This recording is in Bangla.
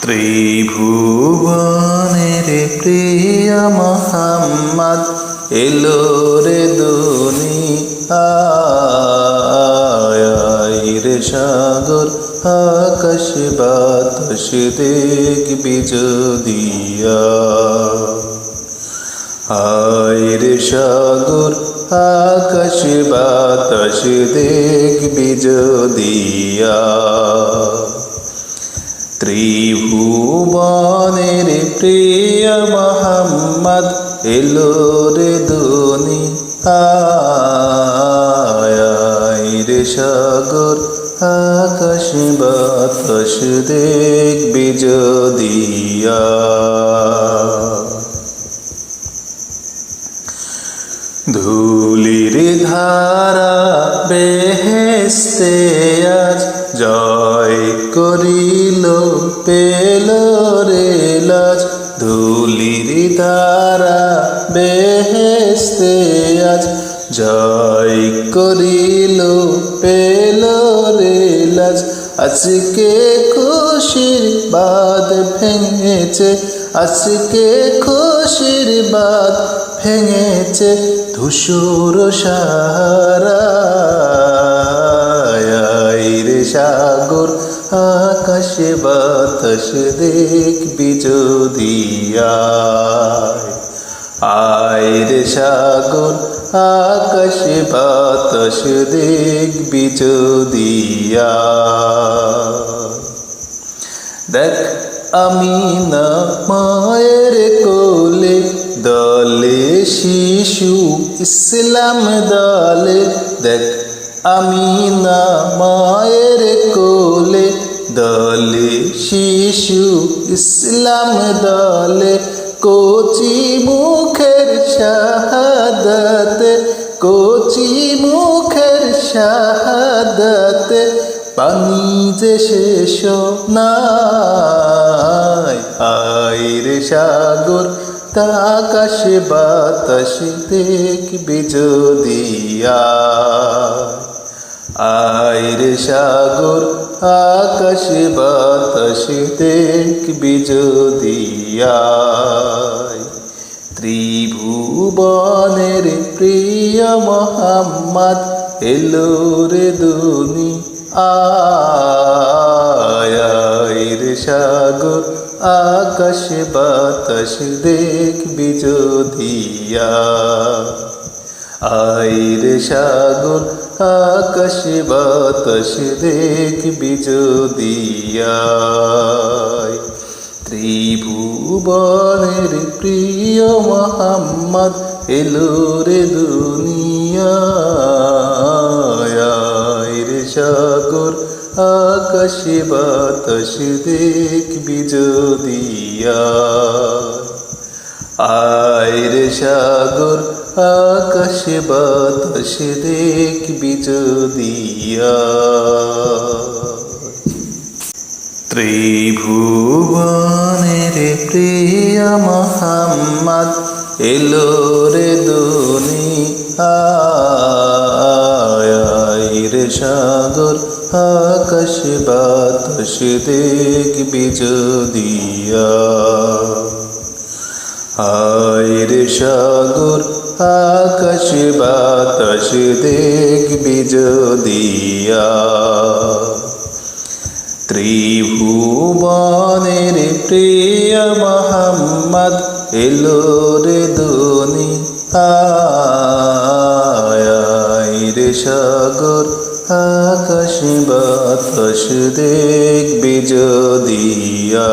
ত্রিভুবনের প্রিয় মোহাম্মদ এলো রে দুনিয়ায় রে সাগর আকাশ বাতাস দেখবি যদিয়া আয় রে সাগর আকাশ বাতাস দেখবি যদিয়া ত্রিভুবনের প্রিয় মোহাম্মদ এলো রে দুনিয়ায় রে সাগর আকাশ বাতাস দেখবি যদিয়া ধুলির ধারা বেহেশতে আজ জয় করিল পেল রে লাজ ধুলির ধারা বেহেশতে আজ জয় করিল পেল রে লাজ আজকে খুশির বাদ ভেঙেছে আজকে খুশির বাদ ভেঙেছে ধূসর সাহারা রে সাগর আকাশ বাতাস দেখবি যদিয়া আয় রে সাগর আকাশ বাতাস দেখবি যদিয়া দেখ আমিনা মায়ের কোলে দলে শিশু ইসলাম দলে দেখ আমিনা মায়ের কোলে দলে শিশু ইসলাম দলে কচি মুখের শাহাদাতে কচি মুখের শাহাদাতে পানি যে শেষ নাই আয় রে সাগর আকাশ বাতাস দেখবি যদিয়া আয় রে সাগর আকাশ বাতাস দেখবি যদিয়া ত্রিভুবনের প্রিয় মোহাম্মদ এলো রে দুনিয়ায় রে সাগর আকাশ বাতাস দেখবি যদিয়া আয় রে সাগর আকাশ বাতাস দেখবি যদিয়া ত্রিভুবনের প্রিয় মোহাম্মদ এলো রে দুনিয়ায় রে সাগর আকাশ বাতাস দেখবি যদিয়া আয় রে সাগর আকাশ বাতাস দেখবি যদিয়া ত্রিভুবনের প্রিয় মোহাম্মদ এলো রে দুনিয়ায় রে সাগর আকাশ বাতাস দেখবি যদিয়া আয় রে সাগর আকাশ বাতাস দেখবি যদিয়া ত্রিভুবনের প্রিয় মোহাম্মদ এলো রে দুনিয়ায় রে সাগর আকাশ বাতাস দেখবি যদিয়া।